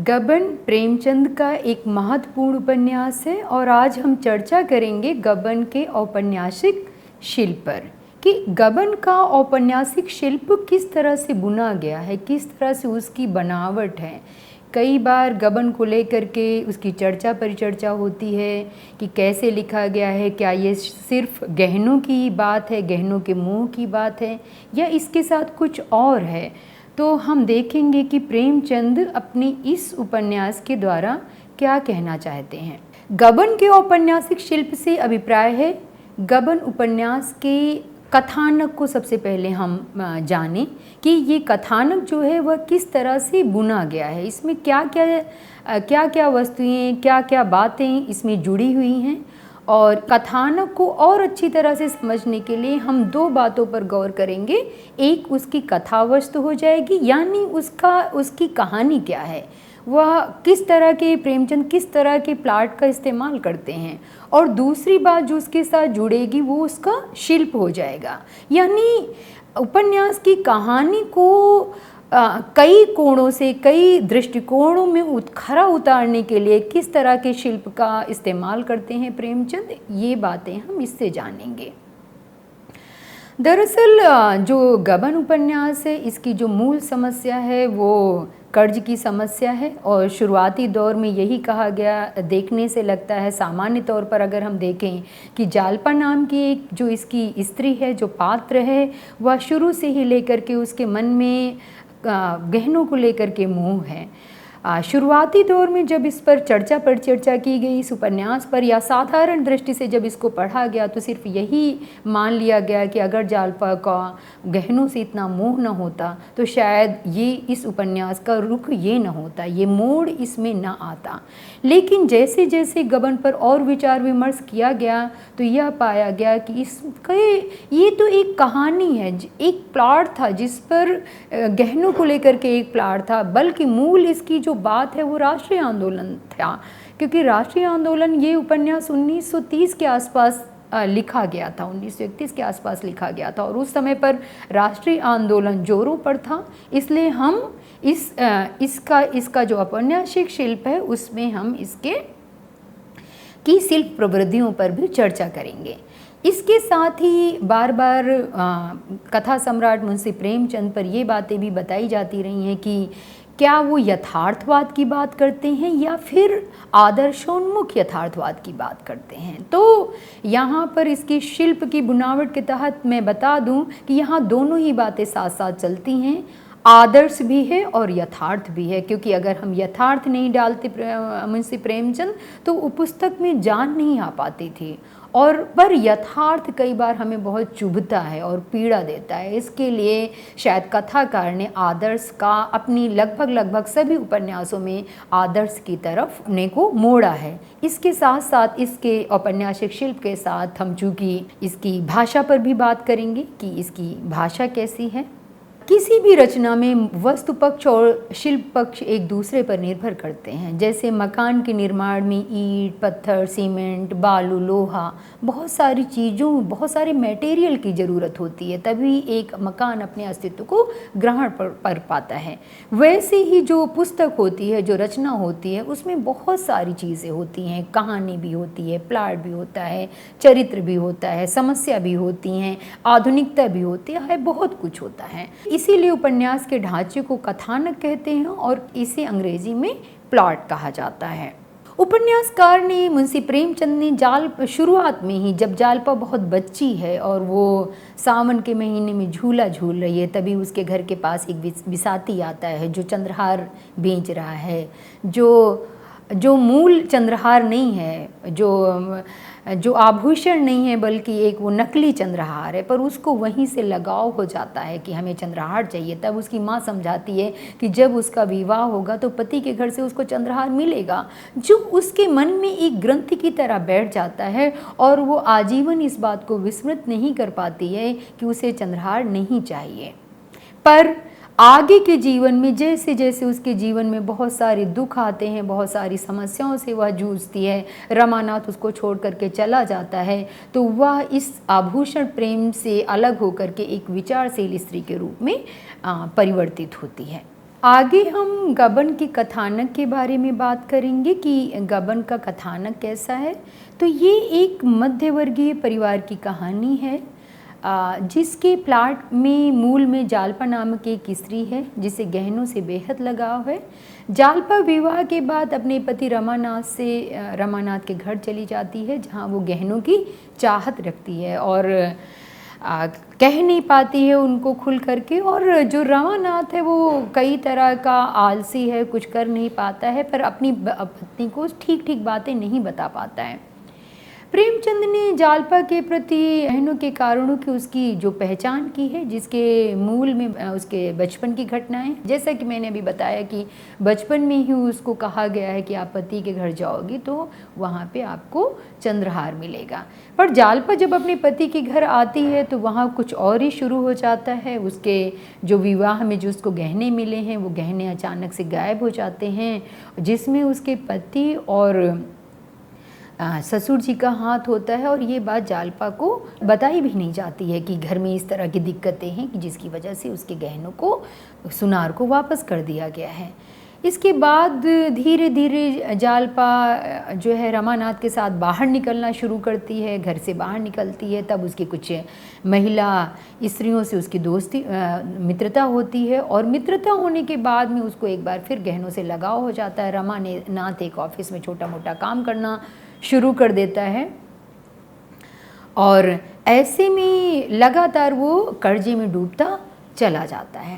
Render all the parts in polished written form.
गबन प्रेमचंद का एक महत्वपूर्ण उपन्यास है और आज हम चर्चा करेंगे गबन के औपन्यासिक शिल्प पर कि गबन का औपन्यासिक शिल्प किस तरह से बुना गया है, किस तरह से उसकी बनावट है। कई बार गबन को लेकर के उसकी चर्चा परिचर्चा होती है कि कैसे लिखा गया है, क्या ये सिर्फ गहनों की बात है, गहनों के मोह की बात है या इसके साथ कुछ और है। तो हम देखेंगे कि प्रेमचंद अपने इस उपन्यास के द्वारा क्या कहना चाहते हैं। गबन के औपन्यासिक शिल्प से अभिप्राय है गबन उपन्यास के कथानक को सबसे पहले हम जानें कि ये कथानक जो है वह किस तरह से बुना गया है, इसमें क्या क्या वस्तुएं, क्या क्या बातें इसमें जुड़ी हुई हैं। और कथानक को और अच्छी तरह से समझने के लिए हम दो बातों पर गौर करेंगे। एक उसकी कथा वस्तु हो जाएगी, यानी उसकी कहानी क्या है, वह किस तरह के प्रेमचंद किस तरह के प्लाट का इस्तेमाल करते हैं। और दूसरी बात जो उसके साथ जुड़ेगी वो उसका शिल्प हो जाएगा, यानी उपन्यास की कहानी को कई कोणों से, कई दृष्टिकोणों में खरा उतारने के लिए किस तरह के शिल्प का इस्तेमाल करते हैं प्रेमचंद, ये बातें हम इससे जानेंगे। दरअसल जो गबन उपन्यास है इसकी जो मूल समस्या है वो कर्ज की समस्या है और शुरुआती दौर में यही कहा गया। देखने से लगता है, सामान्य तौर पर अगर हम देखें कि जालपा नाम की एक जो इसकी स्त्री है, जो पात्र है, वह शुरू से ही लेकर के उसके मन में गहनों को लेकर के मोह है। शुरुआती दौर में जब इस पर चर्चा की गई, इस उपन्यास पर, या साधारण दृष्टि से जब इसको पढ़ा गया तो सिर्फ यही मान लिया गया कि अगर जालपा का गहनों से इतना मोह न होता तो शायद ये इस उपन्यास का रुख ये न होता, ये मोड़ इसमें न आता। लेकिन जैसे जैसे गबन पर और विचार विमर्श किया गया तो यह पाया गया कि ये तो एक कहानी है, एक प्लाट था जिस पर गहनों को लेकर के एक प्लाट था, बल्कि मूल इसकी जो बात है वो राष्ट्रीय आंदोलन था। क्योंकि राष्ट्रीय आंदोलन, ये उपन्यास 1930 के आसपास लिखा गया था, 1931 के आसपास लिखा गया था और उस समय पर राष्ट्रीय आंदोलन जोरों पर था। इसलिए हम इसका जो औपन्यासिक शिल्प है उसमें हम इसके की शिल्प प्रवृत्तियों पर भी चर्चा करेंगे। इसके साथ ही बार बार कथा सम्राट मुंशी प्रेमचंद पर ये बातें भी बताई जाती रही हैं कि क्या वो यथार्थवाद की बात करते हैं या फिर आदर्शोन्मुख यथार्थवाद की बात करते हैं। तो यहाँ पर इसकी शिल्प की बुनावट के तहत मैं बता दूँ कि यहाँ दोनों ही बातें साथ साथ चलती हैं, आदर्श भी है और यथार्थ भी है। क्योंकि अगर हम यथार्थ नहीं डालते मुंशी प्रेमचंद तो वो पुस्तक में जान नहीं आ पाती थी। और पर यथार्थ कई बार हमें बहुत चुभता है और पीड़ा देता है। इसके लिए शायद कथाकार ने आदर्श का अपनी लगभग सभी उपन्यासों में आदर्श की तरफ अपने को मोड़ा है। इसके साथ साथ इसके औपन्यासिक शिल्प के साथ हम चूँकि इसकी भाषा पर भी बात करेंगे कि इसकी भाषा कैसी है। किसी भी रचना में वस्तु पक्ष और शिल्प पक्ष एक दूसरे पर निर्भर करते हैं। जैसे मकान के निर्माण में ईंट, पत्थर, सीमेंट, बालू, लोहा, बहुत सारी चीज़ों, बहुत सारे मटेरियल की ज़रूरत होती है, तभी एक मकान अपने अस्तित्व को ग्रहण कर पाता है। वैसे ही जो पुस्तक होती है, जो रचना होती है, उसमें बहुत सारी चीज़ें होती हैं। कहानी भी होती है, प्लाट भी होता है, चरित्र भी होता है, समस्या भी होती हैं, आधुनिकता भी होती है, बहुत कुछ होता है। इसीलिए उपन्यास के ढांचे को कथानक कहते हैं और इसे अंग्रेजी में प्लॉट कहा जाता है। उपन्यासकार ने, मुंशी प्रेमचंद ने शुरुआत में ही, जब जालपा बहुत बच्ची है और वो सावन के महीने में झूला झूल रही है, तभी उसके घर के पास एक बिसाती आता है जो चंद्रहार बेच रहा है, जो मूल चंद्रहार नहीं है, जो आभूषण नहीं है, बल्कि एक वो नकली चंद्रहार है। पर उसको वहीं से लगाव हो जाता है कि हमें चंद्रहार चाहिए। तब उसकी माँ समझाती है कि जब उसका विवाह होगा तो पति के घर से उसको चंद्रहार मिलेगा, जो उसके मन में एक ग्रंथि की तरह बैठ जाता है और वो आजीवन इस बात को विस्मृत नहीं कर पाती है कि उसे चंद्रहार नहीं चाहिए। पर आगे के जीवन में जैसे जैसे उसके जीवन में बहुत सारे दुख आते हैं, बहुत सारी समस्याओं से वह जूझती है, रमानाथ उसको छोड़ करके चला जाता है, तो वह इस आभूषण प्रेम से अलग होकर के एक विचारशील स्त्री के रूप में परिवर्तित होती है। आगे हम गबन के कथानक के बारे में बात करेंगे कि गबन का कथानक कैसा है। तो ये एक मध्यवर्गीय परिवार की कहानी है, जिसके प्लाट में मूल में जालपा नामक एक स्त्री है जिसे गहनों से बेहद लगाव है। जालपा विवाह के बाद अपने पति रमानाथ के घर चली जाती है, जहाँ वो गहनों की चाहत रखती है और कह नहीं पाती है उनको खुल करके। और जो रमानाथ है वो कई तरह का आलसी है, कुछ कर नहीं पाता है, पर अपनी पत्नी को ठीक ठीक बातें नहीं बता पाता है। प्रेमचंद ने जालपा के प्रति बहनों के कारणों की उसकी जो पहचान की है, जिसके मूल में उसके बचपन की घटनाएं, जैसा कि मैंने अभी बताया कि बचपन में ही उसको कहा गया है कि आप पति के घर जाओगी तो वहाँ पे आपको चंद्रहार मिलेगा। पर जालपा जब अपने पति के घर आती है तो वहाँ कुछ और ही शुरू हो जाता है। उसके जो विवाह में जो उसको गहने मिले हैं वो गहने अचानक से गायब हो जाते हैं, जिसमें उसके पति और ससुर जी का हाथ होता है। और ये बात जालपा को बताई भी नहीं जाती है कि घर में इस तरह की दिक्कतें हैं कि जिसकी वजह से उसके गहनों को, सुनार को वापस कर दिया गया है। इसके बाद धीरे धीरे जालपा जो है रमानाथ के साथ बाहर निकलना शुरू करती है, घर से बाहर निकलती है। तब उसकी कुछ महिला स्त्रियों से उसकी दोस्ती मित्रता होती है और मित्रता होने के बाद में उसको एक बार फिर गहनों से लगाव हो जाता है। रमानाथ एक ऑफिस में छोटा मोटा काम करना शुरू कर देता है और ऐसे में लगातार वो कर्जे में डूबता चला जाता है।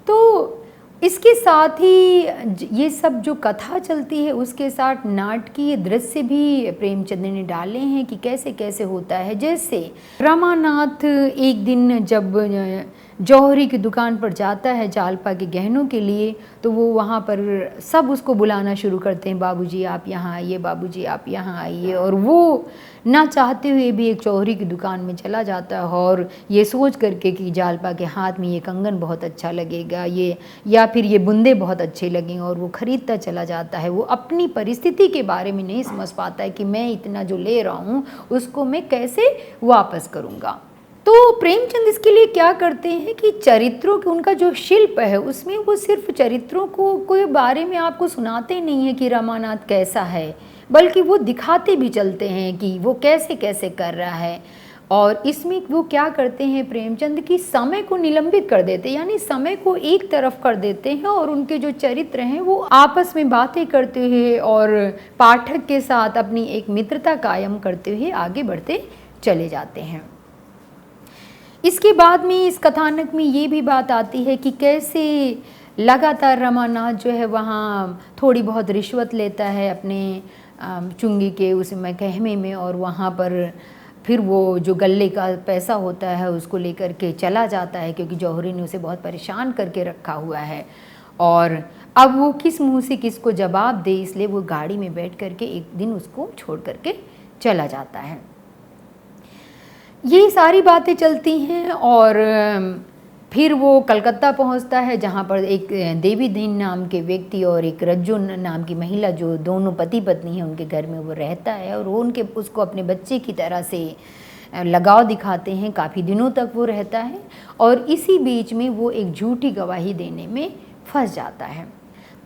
तो इसके साथ ही ये सब जो कथा चलती है उसके साथ नाटकीय दृश्य भी प्रेमचंद ने डाले हैं कि कैसे कैसे होता है। जैसे रमानाथ एक दिन जब जौहरी की दुकान पर जाता है जालपा के गहनों के लिए, तो वो वहाँ पर सब उसको बुलाना शुरू करते हैं, बाबूजी आप यहाँ आइए, बाबूजी आप यहाँ आइए। और वो ना चाहते हुए भी एक जौहरी की दुकान में चला जाता है और ये सोच करके कि जालपा के हाथ में ये कंगन बहुत अच्छा लगेगा, ये या फिर ये बुंदे बहुत अच्छे लगेंगे, और वो ख़रीदता चला जाता है। वो अपनी परिस्थिति के बारे में नहीं समझ पाता है कि मैं इतना जो ले रहा हूँ उसको मैं कैसे वापस करूँगा। तो प्रेमचंद इसके लिए क्या करते हैं कि चरित्रों के उनका जो शिल्प है उसमें वो सिर्फ चरित्रों को कोई बारे में आपको सुनाते नहीं है कि रमानाथ कैसा है, बल्कि वो दिखाते भी चलते हैं कि वो कैसे कैसे कर रहा है। और इसमें वो क्या करते हैं प्रेमचंद की समय को निलंबित कर देते हैं, यानी समय को एक तरफ कर देते हैं और उनके जो चरित्र हैं वो आपस में बातें करते हुए और पाठक के साथ अपनी एक मित्रता कायम करते हुए आगे बढ़ते चले जाते हैं। इसके बाद में इस कथानक में ये भी बात आती है कि कैसे लगातार रमानाथ जो है वहाँ थोड़ी बहुत रिश्वत लेता है अपने चुंगी के उस कहमे में, और वहाँ पर फिर वो जो गल्ले का पैसा होता है उसको लेकर के चला जाता है, क्योंकि जौहरी ने उसे बहुत परेशान करके रखा हुआ है। और अब वो किस मुँह से किसको जवाब दे, इसलिए वो गाड़ी में बैठ करके एक दिन उसको छोड़ करके चला जाता है। ये सारी बातें चलती हैं और फिर वो कलकत्ता पहुंचता है, जहाँ पर एक देवी दीन नाम के व्यक्ति और एक रज्जू नाम की महिला, जो दोनों पति पत्नी हैं, उनके घर में वो रहता है और वो उसको अपने बच्चे की तरह से लगाव दिखाते हैं। काफ़ी दिनों तक वो रहता है और इसी बीच में वो एक झूठी गवाही देने में फंस जाता है।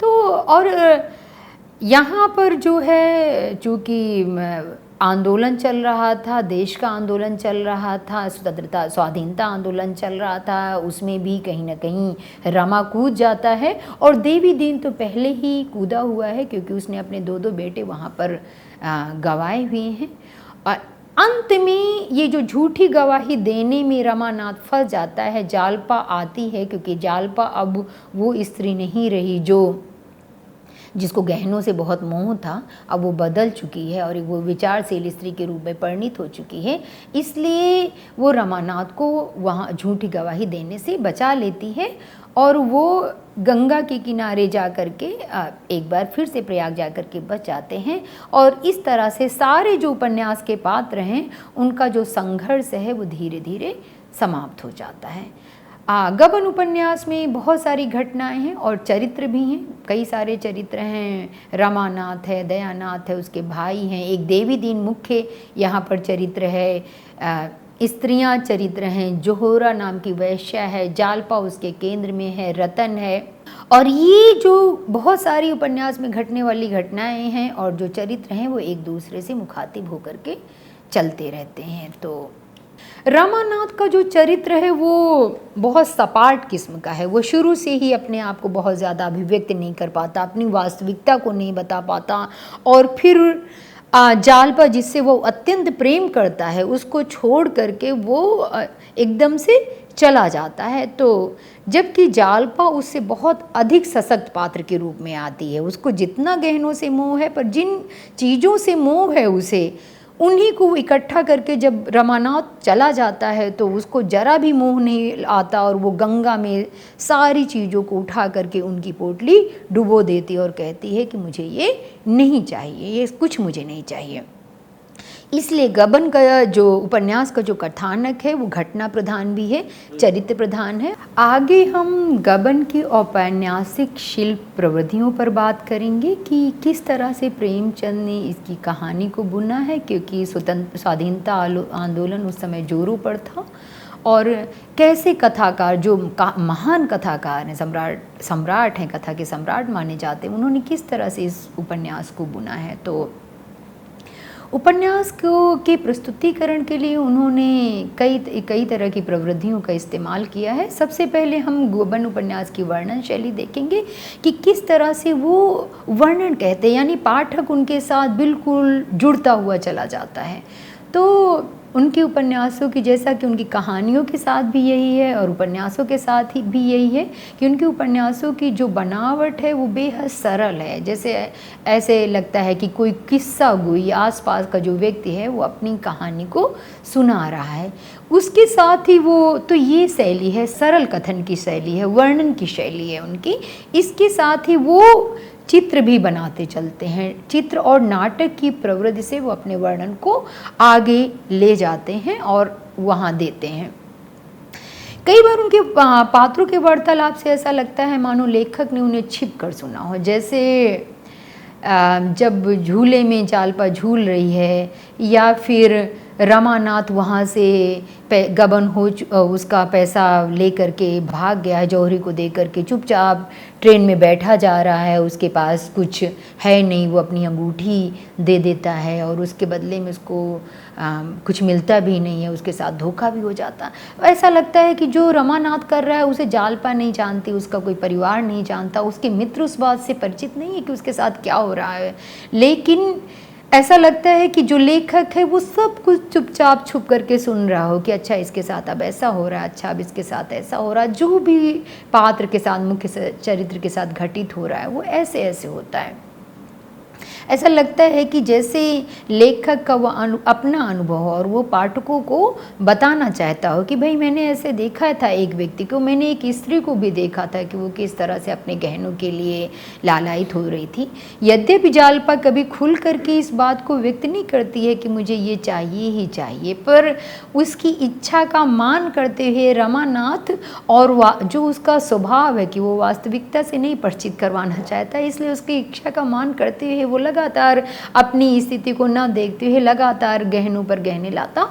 तो और यहाँ पर जो है चूँकि आंदोलन चल रहा था, देश का आंदोलन चल रहा था, स्वतंत्रता स्वाधीनता आंदोलन चल रहा था, उसमें भी कहीं ना कहीं रमा कूद जाता है। और देवी दीन तो पहले ही कूदा हुआ है, क्योंकि उसने अपने दो बेटे वहाँ पर गंवाए हुए हैं। और अंत में ये जो झूठी गवाही देने में रमानाथ फंस जाता है। जालपा आती है, क्योंकि जालपा अब वो स्त्री नहीं रही जिसको गहनों से बहुत मोह था, अब वो बदल चुकी है और वो विचारशील स्त्री के रूप में परिणित हो चुकी है। इसलिए वो रमानाथ को वहाँ झूठी गवाही देने से बचा लेती है और वो गंगा के किनारे जा कर के एक बार फिर से प्रयाग जा कर के बच जाते हैं। और इस तरह से सारे जो उपन्यास के पात्र हैं उनका जो संघर्ष है वो धीरे धीरे समाप्त हो जाता है। गबन उपन्यास में बहुत सारी घटनाएं हैं और चरित्र भी हैं, कई सारे चरित्र हैं। रमानाथ है, दयानाथ है, उसके भाई हैं, एक देवी दीन मुख्य यहाँ पर चरित्र है, स्त्रियां चरित्र हैं, जोहरा नाम की वैश्या है, जालपा उसके केंद्र में है, रतन है। और ये जो बहुत सारी उपन्यास में घटने वाली घटनाएं हैं और जो चरित्र हैं वो एक दूसरे से मुखातिब होकर के चलते रहते हैं। तो रामानाथ का जो चरित्र है वो बहुत सपाट किस्म का है। वो शुरू से ही अपने आप को बहुत ज़्यादा अभिव्यक्त नहीं कर पाता, अपनी वास्तविकता को नहीं बता पाता, और फिर जालपा जिससे वो अत्यंत प्रेम करता है उसको छोड़ करके वो एकदम से चला जाता है। तो जबकि जालपा उससे बहुत अधिक सशक्त पात्र के रूप में आती है। उसको जितना गहनों से मोह है, पर जिन चीज़ों से मोह है उसे, उन्हीं को इकट्ठा करके जब रमानाथ चला जाता है तो उसको जरा भी मोह नहीं आता, और वो गंगा में सारी चीज़ों को उठा करके उनकी पोटली डुबो देती और कहती है कि मुझे ये नहीं चाहिए, ये कुछ मुझे नहीं चाहिए। इसलिए गबन का जो उपन्यास का जो कथानक है वो घटना प्रधान भी है, चरित्र प्रधान है। आगे हम गबन की औपन्यासिक शिल्प प्रविधियों पर बात करेंगे कि किस तरह से प्रेमचंद ने इसकी कहानी को बुना है, क्योंकि स्वाधीनता आंदोलन उस समय जोरों पर था, और कैसे कथाकार जो महान कथाकार हैं, सम्राट हैं, कथा के सम्राट माने जाते हैं, उन्होंने किस तरह से इस उपन्यास को बुना है। तो उपन्यास को के प्रस्तुतिकरण के लिए उन्होंने कई तरह की प्रविधियों का इस्तेमाल किया है। सबसे पहले हम गबन उपन्यास की वर्णन शैली देखेंगे कि किस तरह से वो वर्णन कहते हैं, यानी पाठक उनके साथ बिल्कुल जुड़ता हुआ चला जाता है। तो उनके उपन्यासों की, जैसा कि उनकी कहानियों के साथ भी यही है और उपन्यासों के साथ ही भी यही है कि उनके उपन्यासों की जो बनावट है वो बेहद सरल है। जैसे ऐसे लगता है कि कोई किस्सा गोई आसपास का जो व्यक्ति है वो अपनी कहानी को सुना रहा है। उसके साथ ही वो, तो ये शैली है, सरल कथन की शैली है, वर्णन की शैली है उनकी। इसके साथ ही वो चित्र भी बनाते चलते हैं। चित्र और नाटक की प्रवृत्ति से वो अपने वर्णन को आगे ले जाते हैं और वहाँ देते हैं। कई बार उनके पात्रों के वार्तालाप से ऐसा लगता है मानो लेखक ने उन्हें छिप कर सुना हो। जैसे जब झूले में जालपा झूल रही है, या फिर रमानाथ वहाँ से गबन हो उसका पैसा लेकर के भाग गया है, जौहरी को दे करके चुपचाप ट्रेन में बैठा जा रहा है, उसके पास कुछ है नहीं, वो अपनी अंगूठी दे देता है और उसके बदले में उसको कुछ मिलता भी नहीं है, उसके साथ धोखा भी हो जाता। ऐसा लगता है कि जो रमानाथ कर रहा है उसे जालपा नहीं जानती, उसका कोई परिवार नहीं जानता, उसके मित्र उस बात से परिचित नहीं है कि उसके साथ क्या हो रहा है। लेकिन ऐसा लगता है कि जो लेखक है वो सब कुछ चुपचाप छुप करके सुन रहा हो कि अच्छा इसके साथ अब ऐसा हो रहा है, अच्छा अब इसके साथ ऐसा हो रहा है। जो भी पात्र के साथ, मुख्य चरित्र के साथ घटित हो रहा है वो ऐसे ऐसे होता है। ऐसा लगता है कि जैसे लेखक का वो अपना अनुभव और वो पाठकों को बताना चाहता हो कि भाई मैंने ऐसे देखा था एक व्यक्ति को, मैंने एक स्त्री को भी देखा था कि वो किस तरह से अपने गहनों के लिए लालायित हो रही थी। यद्यपि जालपा कभी खुल करके इस बात को व्यक्त नहीं करती है कि मुझे ये चाहिए ही चाहिए, पर उसकी इच्छा का मान करते हुए रमानाथ और जो उसका स्वभाव है कि वो वास्तविकता से नहीं परिचित करवाना चाहता है, इसलिए उसकी इच्छा का मान करते हुए वो लगातार अपनी स्थिति को न देखते हुए लगातार गहनों पर गहने लाता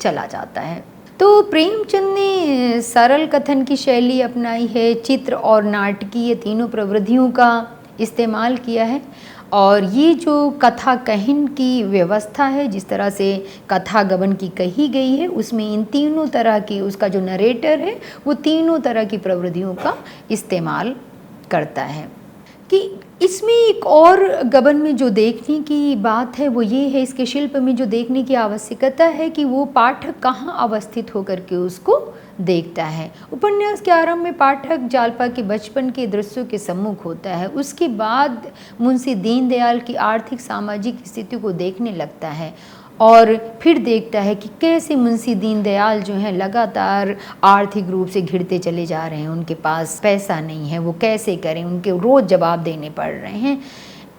चला जाता है। तो प्रेमचंद ने सरल कथन की शैली अपनाई है, चित्र और नाटकीय तीनों प्रवृत्तियों का इस्तेमाल किया है, और ये जो कथा कहन की व्यवस्था है, जिस तरह से कथा गबन की कही गई है, उसमें इन तीनों तरह की, उसका जो नरेटर है वो तीनों तरह की प्रवृत्तियों का इस्तेमाल करता है। कि इसमें एक और गबन में जो देखने की बात है वो ये है, इसके शिल्प में जो देखने की आवश्यकता है कि वो पाठक कहाँ अवस्थित होकर के उसको देखता है। उपन्यास के आरंभ में पाठक जालपा के बचपन के दृश्यों के सम्मुख होता है, उसके बाद मुंशी दीनदयाल की आर्थिक सामाजिक स्थिति को देखने लगता है, और फिर देखता है कि कैसे मुंशी दीनदयाल जो हैं लगातार आर्थिक रूप से घिरते चले जा रहे हैं, उनके पास पैसा नहीं है, वो कैसे करें, उनके रोज़ जवाब देने पड़ रहे हैं।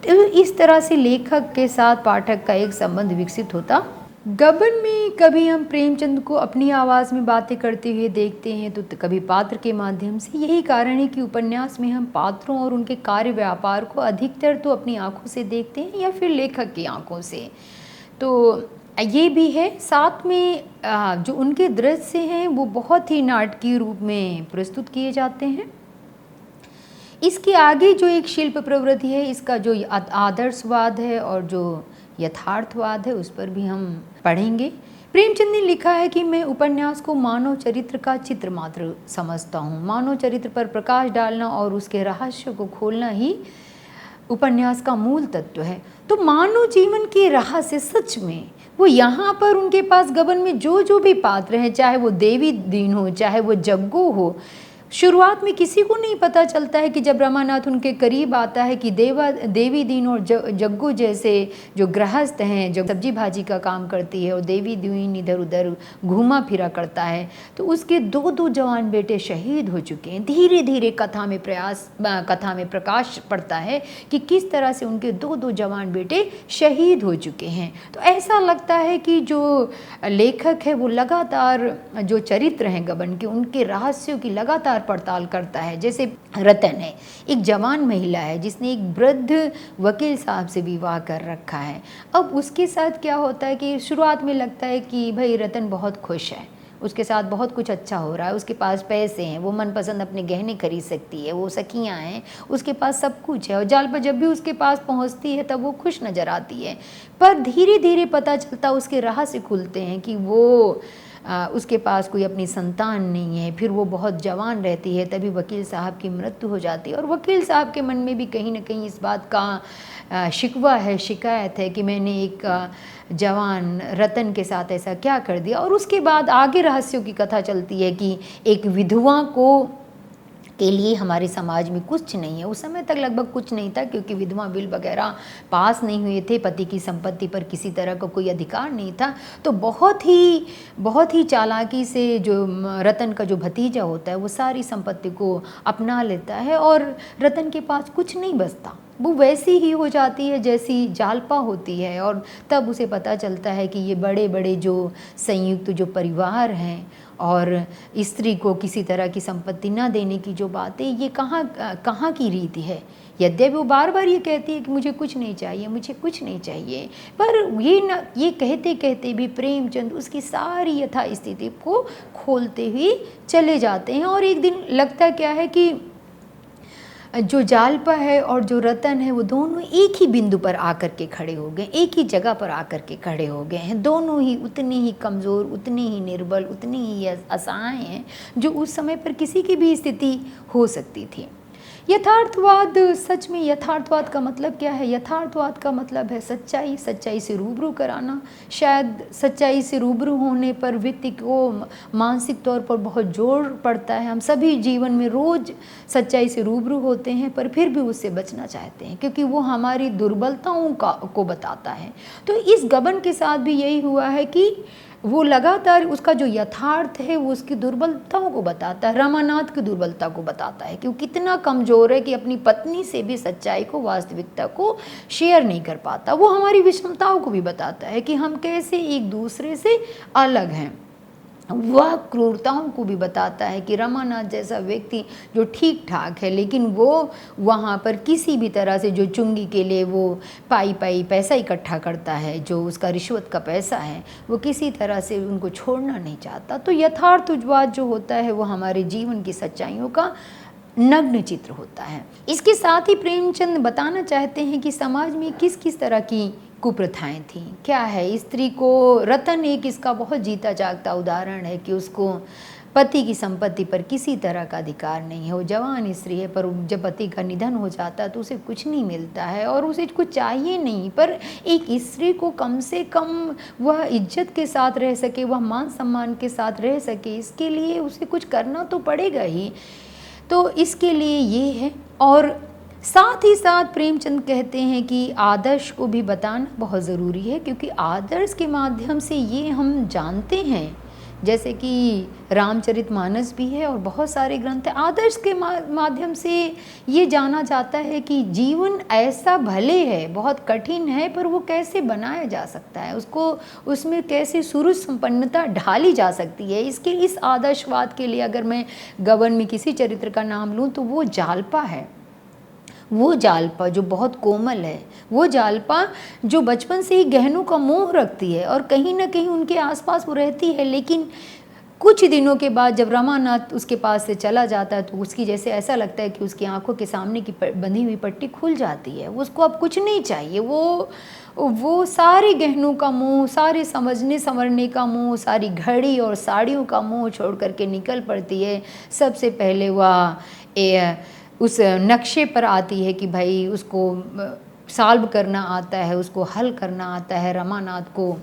तो इस तरह से लेखक के साथ पाठक का एक संबंध विकसित होता। गबन में कभी हम प्रेमचंद को अपनी आवाज़ में बातें करते हुए देखते हैं, तो कभी पात्र के माध्यम से। यही कारण है कि उपन्यास में हम पात्रों और उनके कार्य व्यापार को अधिकतर तो अपनी आँखों से देखते हैं या फिर लेखक की आँखों से। तो ये भी है, साथ में जो उनके दृश्य हैं वो बहुत ही नाटकीय रूप में प्रस्तुत किए जाते हैं। इसके आगे जो एक शिल्प प्रवृत्ति है, इसका जो आदर्शवाद है और जो यथार्थवाद है, उस पर भी हम पढ़ेंगे। प्रेमचंद ने लिखा है कि मैं उपन्यास को मानव चरित्र का चित्र मात्र समझता हूँ। मानव चरित्र पर प्रकाश डालना और उसके रहस्य को खोलना ही उपन्यास का मूल तत्व है। तो मानव जीवन के रहस्य सच में वो यहाँ पर उनके पास गबन में जो जो भी पात्र हैं, चाहे वो देवी दीन हो, चाहे वो जग्गू हो, शुरुआत में किसी को नहीं पता चलता है कि जब रमानाथ उनके करीब आता है कि देवी दीन और जग्गू जैसे जो गृहस्थ हैं, जो सब्जी भाजी का काम करती है, और देवी दीन इधर उधर घूमा फिरा करता है, तो उसके दो जवान बेटे शहीद हो चुके हैं। धीरे धीरे कथा में प्रकाश पड़ता है कि किस तरह से उनके दो जवान बेटे शहीद हो चुके हैं। तो ऐसा लगता है कि जो लेखक है वो लगातार जो चरित्र हैं गबन के, उनके रहस्यों की लगातार पड़ताल करता है। जैसे रतन है, एक जवान महिला है जिसने एक वृद्ध वकील साहब से विवाह कर रखा है। अब उसके साथ क्या होता है कि शुरुआत में लगता है कि भाई रतन बहुत खुश है, उसके साथ बहुत कुछ अच्छा हो रहा है, उसके पास पैसे हैं, वो मनपसंद अपने गहने खरीद सकती है, वो सखियाँ हैं, उसके पास सब कुछ है, और जालपा जब भी उसके पास पहुंचती है तब वो खुश नज़र आती है। पर धीरे धीरे पता चलता, उसके रहस्य खुलते हैं कि वो उसके पास कोई अपनी संतान नहीं है। फिर वो बहुत जवान रहती है, तभी वकील साहब की मृत्यु हो जाती है, और वकील साहब के मन में भी कहीं ना कहीं इस बात का शिकवा है, शिकायत है कि मैंने एक जवान रतन के साथ ऐसा क्या कर दिया। और उसके बाद आगे रहस्यों की कथा चलती है कि एक विधवा के लिए हमारे समाज में कुछ नहीं है। उस समय तक लगभग कुछ नहीं था, क्योंकि विधवा बिल वगैरह पास नहीं हुए थे, पति की संपत्ति पर किसी तरह का कोई अधिकार नहीं था। तो बहुत ही चालाकी से जो रतन का जो भतीजा होता है वो सारी संपत्ति को अपना लेता है, और रतन के पास कुछ नहीं बचता, वो वैसी ही हो जाती है जैसी जालपा होती है। और तब उसे पता चलता है कि ये बड़े बड़े जो संयुक्त जो परिवार हैं और स्त्री को किसी तरह की संपत्ति न देने की जो बातें, ये कहाँ की रीति है। यद्यपि वो बार बार ये कहती है कि मुझे कुछ नहीं चाहिए, मुझे कुछ नहीं चाहिए, पर ये कहते कहते भी प्रेमचंद उसकी सारी यथा स्थिति को खोलते हुए चले जाते हैं। और एक दिन लगता क्या है कि जो जालपा है और जो रतन है वो दोनों एक ही बिंदु पर आकर के खड़े हो गए, एक ही जगह पर आकर के खड़े हो गए हैं। दोनों ही उतने ही कमज़ोर, उतने ही निर्बल, उतनी ही असहाय हैं जो उस समय पर किसी की भी स्थिति हो सकती थी। यथार्थवाद, सच में यथार्थवाद का मतलब क्या है? यथार्थवाद का मतलब है सच्चाई से रूबरू कराना। शायद सच्चाई से रूबरू होने पर व्यक्ति को मानसिक तौर पर बहुत जोर पड़ता है। हम सभी जीवन में रोज़ सच्चाई से रूबरू होते हैं, पर फिर भी उससे बचना चाहते हैं, क्योंकि वो हमारी दुर्बलताओं को बताता है। तो इस गबन के साथ भी यही हुआ है कि वो लगातार उसका जो यथार्थ है वो उसकी दुर्बलताओं को बताता है, रमानाथ की दुर्बलता को बताता है कि वो कितना कमज़ोर है कि अपनी पत्नी से भी सच्चाई को, वास्तविकता को शेयर नहीं कर पाता। वो हमारी विषमताओं को भी बताता है कि हम कैसे एक दूसरे से अलग हैं। वह क्रूरताओं को भी बताता है कि रमानाथ जैसा व्यक्ति जो ठीक ठाक है, लेकिन वो वहाँ पर किसी भी तरह से जो चुंगी के लिए वो पाई पैसा इकट्ठा करता है, जो उसका रिश्वत का पैसा है, वो किसी तरह से उनको छोड़ना नहीं चाहता। तो यथार्थवाद जो होता है वो हमारे जीवन की सच्चाइयों का नग्न चित्र होता है। इसके साथ ही प्रेमचंद बताना चाहते हैं कि समाज में किस किस तरह की कुप्रथाएं थी, क्या है। स्त्री को, रतन एक इसका बहुत जीता जागता उदाहरण है कि उसको पति की संपत्ति पर किसी तरह का अधिकार नहीं है। वो जवान स्त्री है, पर जब पति का निधन हो जाता है तो उसे कुछ नहीं मिलता है और उसे कुछ चाहिए नहीं। पर एक स्त्री को कम से कम वह इज्जत के साथ रह सके, वह मान सम्मान के साथ रह सके, इसके लिए उसे कुछ करना तो पड़ेगा ही। तो इसके लिए ये है। और साथ ही साथ प्रेमचंद कहते हैं कि आदर्श को भी बताना बहुत ज़रूरी है, क्योंकि आदर्श के माध्यम से ये हम जानते हैं, जैसे कि रामचरितमानस भी है और बहुत सारे ग्रंथ हैं, आदर्श के माध्यम से ये जाना जाता है कि जीवन ऐसा भले है, बहुत कठिन है, पर वो कैसे बनाया जा सकता है, उसको उसमें कैसे सुरुच संपन्नता ढाली जा सकती है। इस आदर्शवाद के लिए अगर मैं गबन में किसी चरित्र का नाम लूँ तो वो जालपा है। वो जालपा जो बहुत कोमल है, वो जालपा जो बचपन से ही गहनों का मोह रखती है और कहीं ना कहीं उनके आसपास वो रहती है, लेकिन कुछ दिनों के बाद जब रमानाथ उसके पास से चला जाता है तो उसकी जैसे ऐसा लगता है कि उसकी आंखों के सामने की बंधी हुई पट्टी खुल जाती है। उसको अब कुछ नहीं चाहिए, वो सारे गहनों का मोह, सारे समझने संवरने का मोह, सारी घड़ी और साड़ियों का मोह छोड़ करके निकल पड़ती है। सबसे पहले वह उस नक्शे पर आती है कि भाई उसको सॉल्व करना आता है, उसको हल करना आता है रमानाथ को,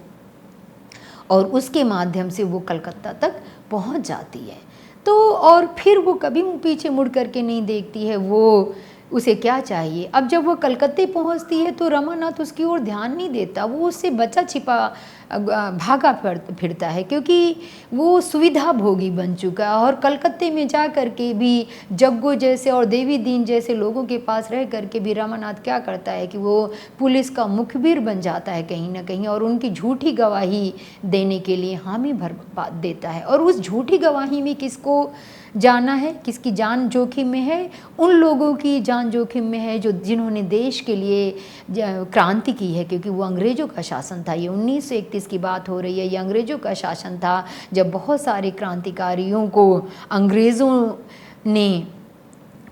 और उसके माध्यम से वो कलकत्ता तक पहुंच जाती है। तो और फिर वो कभी पीछे मुड़ करके नहीं देखती है, वो उसे क्या चाहिए। अब जब वो कलकत्ते पहुंचती है तो रमानाथ उसकी ओर ध्यान नहीं देता, वो उससे बचा छिपा भागा फिरता है, क्योंकि वो सुविधा भोगी बन चुका है। और कलकत्ते में जा करके भी जग्गू जैसे और देवी दीन जैसे लोगों के पास रह करके भी रमानाथ क्या करता है कि वो पुलिस का मुखबिर बन जाता है कहीं ना कहीं, और उनकी झूठी गवाही देने के लिए हामी भर देता है। और उस झूठी गवाही में किसको जाना है, किसकी जान जोखिम में है? उन लोगों की जान जोखिम में है जिन्होंने देश के लिए क्रांति की है, क्योंकि वो अंग्रेज़ों का शासन था। ये 1931 की बात हो रही है, ये अंग्रेज़ों का शासन था जब बहुत सारे क्रांतिकारियों को अंग्रेज़ों ने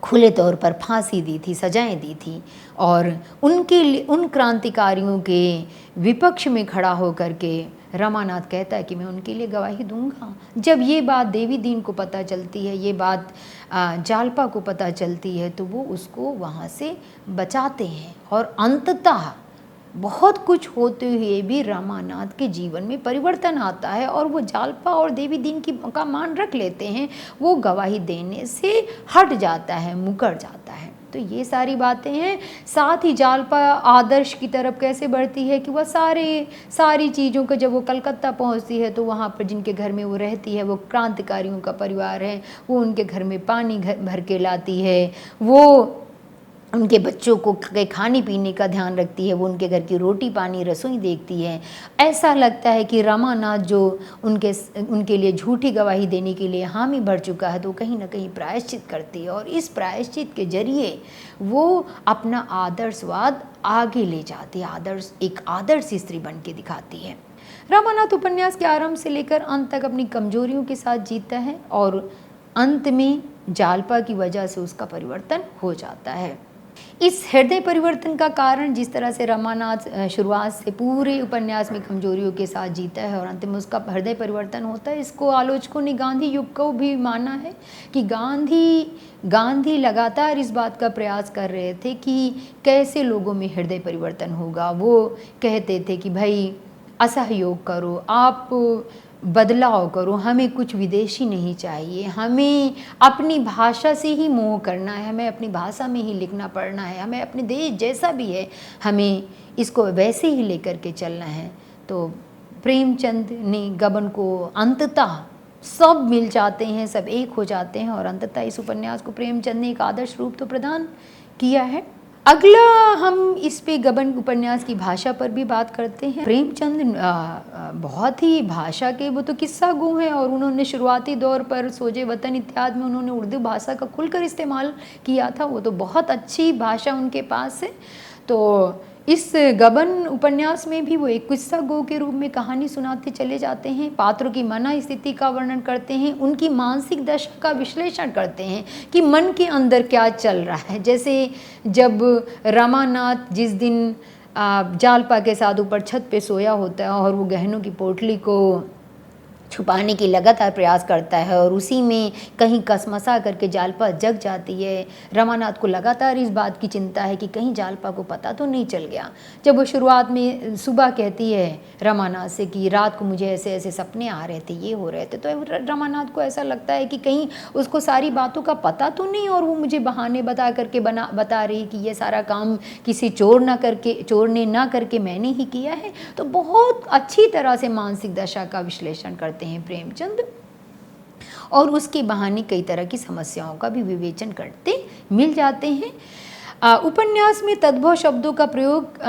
खुले तौर पर फांसी दी थी, सजाएं दी थी, और उन क्रांतिकारियों के विपक्ष में खड़ा होकर के रमानाथ कहता है कि मैं उनके लिए गवाही दूंगा। जब ये बात देवी दीन को पता चलती है, ये बात जालपा को पता चलती है, तो वो उसको वहाँ से बचाते हैं। और अंततः बहुत कुछ होते हुए भी रमानाथ के जीवन में परिवर्तन आता है और वो जालपा और देवी दीन का मान रख लेते हैं। वो गवाही देने से हट जाता है, मुकर जाता है। तो ये सारी बातें हैं। साथ ही जालपा आदर्श की तरफ कैसे बढ़ती है कि वह सारी चीज़ों को, जब वो कलकत्ता पहुंचती है तो वहाँ पर जिनके घर में वो रहती है वो क्रांतिकारियों का परिवार है, वो उनके घर में पानी भर के लाती है, वो उनके बच्चों को खाने पीने का ध्यान रखती है, वो उनके घर की रोटी पानी रसोई देखती है। ऐसा लगता है कि रमानाथ जो उनके लिए झूठी गवाही देने के लिए हामी भर चुका है, तो कहीं ना कहीं प्रायश्चित करती है, और इस प्रायश्चित के जरिए वो अपना आदर्शवाद आगे ले जाती है, एक आदर्श स्त्री बन के दिखाती है। रमानाथ उपन्यास के आरंभ से लेकर अंत तक अपनी कमजोरियों के साथ जीता है, और अंत में जालपा की वजह से उसका परिवर्तन हो जाता है। इस हृदय परिवर्तन का कारण, जिस तरह से रमानाथ शुरुआत से पूरे उपन्यास में कमजोरियों के साथ जीता है और अंत में उसका हृदय परिवर्तन होता है, इसको आलोचकों ने गांधी युग को भी माना है कि गांधी लगातार इस बात का प्रयास कर रहे थे कि कैसे लोगों में हृदय परिवर्तन होगा। वो कहते थे कि भाई असहयोग करो, आप बदलाव करो, हमें कुछ विदेशी नहीं चाहिए, हमें अपनी भाषा से ही मोह करना है, हमें अपनी भाषा में ही लिखना पढ़ना है, हमें अपने देश जैसा भी है हमें इसको वैसे ही लेकर के चलना है। तो प्रेमचंद ने गबन को अंततः सब मिल जाते हैं, सब एक हो जाते हैं, और अंततः इस उपन्यास को प्रेमचंद ने एक आदर्श रूप तो प्रदान किया है। अगला हम इस पे गबन उपन्यास की भाषा पर भी बात करते हैं। प्रेमचंद बहुत ही भाषा के वो तो किस्सा गो हैं, और उन्होंने शुरुआती दौर पर सोजे वतन इत्यादि में उन्होंने उर्दू भाषा का खुलकर इस्तेमाल किया था। वो तो बहुत अच्छी भाषा उनके पास है। तो इस गबन उपन्यास में भी वो एक किस्सा गो के रूप में कहानी सुनाते चले जाते हैं, पात्रों की मना स्थिति का वर्णन करते हैं, उनकी मानसिक दशा का विश्लेषण करते हैं कि मन के अंदर क्या चल रहा है। जैसे जब रमानाथ जिस दिन जालपा के साथ ऊपर छत पे सोया होता है और वो गहनों की पोटली को छुपाने की लगातार प्रयास करता है, और उसी में कहीं कसमसा करके जालपा जग जाती है। रमानाथ को लगातार इस बात की चिंता है कि कहीं जालपा को पता तो नहीं चल गया। जब वो शुरुआत में सुबह कहती है रमानाथ से कि रात को मुझे ऐसे ऐसे सपने आ रहे थे, ये हो रहे थे, तो रमानाथ को ऐसा लगता है कि कहीं उसको सारी बातों का पता तो नहीं, और वो मुझे बहाने बता रही कि ये सारा काम किसी चोर ने ना करके मैंने ही किया है। तो बहुत अच्छी तरह से मानसिक दशा का विश्लेषण करते हैं प्रेमचंद, और उसके बहाने कई तरह की समस्याओं का भी विवेचन करते मिल जाते हैं। उपन्यास में तद्भव शब्दों का प्रयोग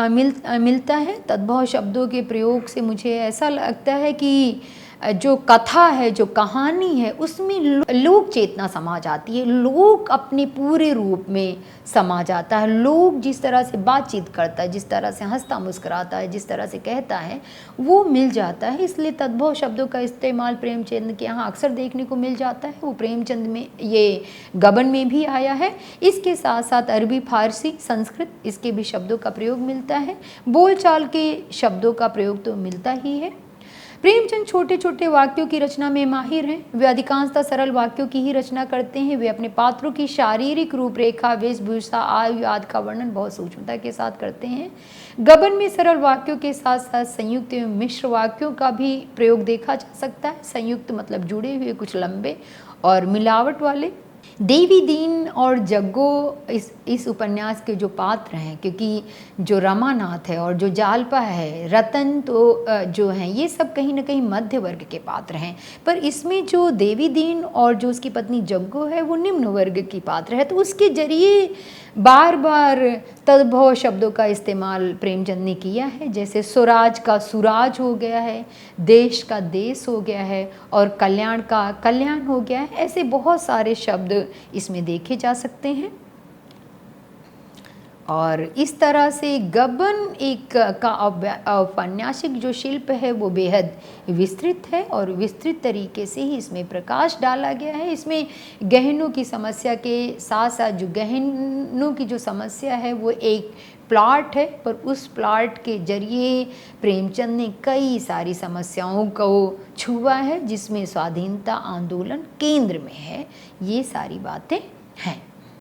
मिलता है। तद्भव शब्दों के प्रयोग से मुझे ऐसा लगता है कि जो कथा है, जो कहानी है, उसमें लोक चेतना समा जाती है, लोक अपने पूरे रूप में समा जाता है। लोग जिस तरह से बातचीत करता है, जिस तरह से हंसता मुस्कुराता है, जिस तरह से कहता है, वो मिल जाता है। इसलिए तद्भव शब्दों का इस्तेमाल प्रेमचंद के यहाँ अक्सर देखने को मिल जाता है। वो प्रेमचंद में, ये गबन में भी आया है। इसके साथ साथ अरबी, फारसी, संस्कृत, इसके भी शब्दों का प्रयोग मिलता है। बोलचाल के शब्दों का प्रयोग तो मिलता ही है। प्रेमचंद छोटे छोटे वाक्यों की रचना में माहिर हैं। वे अधिकांशतः सरल वाक्यों की ही रचना करते हैं। वे अपने पात्रों की शारीरिक रूपरेखा, वेशभूषा, आयु आदि का वर्णन बहुत सूक्ष्मता के साथ करते हैं। गबन में सरल वाक्यों के साथ साथ संयुक्त एवं मिश्र वाक्यों का भी प्रयोग देखा जा सकता है। संयुक्त मतलब जुड़े हुए, कुछ लंबे और मिलावट वाले। देवी दीन और जग्गो इस उपन्यास के जो पात्र हैं, क्योंकि जो रमानाथ है और जो जालपा है, रतन तो जो हैं, ये सब कहीं ना कहीं मध्य वर्ग के पात्र हैं। पर इसमें जो देवी दीन और जो उसकी पत्नी जग्गो है, वो निम्न वर्ग की पात्र है। तो उसके जरिए बार बार तद्भव शब्दों का इस्तेमाल प्रेमचंद ने किया है। जैसे स्वराज का सुराज हो गया है, देश का देश हो गया है, और कल्याण का कल्याण हो गया है। ऐसे बहुत सारे शब्द इसमें देखे जा सकते हैं। और इस तरह से गबन का औपन्यासिक जो शिल्प है वो बेहद विस्तृत है, और विस्तृत तरीके से ही इसमें प्रकाश डाला गया है। इसमें गहनों की समस्या के साथ साथ जो गहनों की जो समस्या है वो एक प्लॉट है, पर उस प्लॉट के जरिए प्रेमचंद ने कई सारी समस्याओं को छुआ है, जिसमें स्वाधीनता आंदोलन केंद्र में है। ये सारी बातें हैं।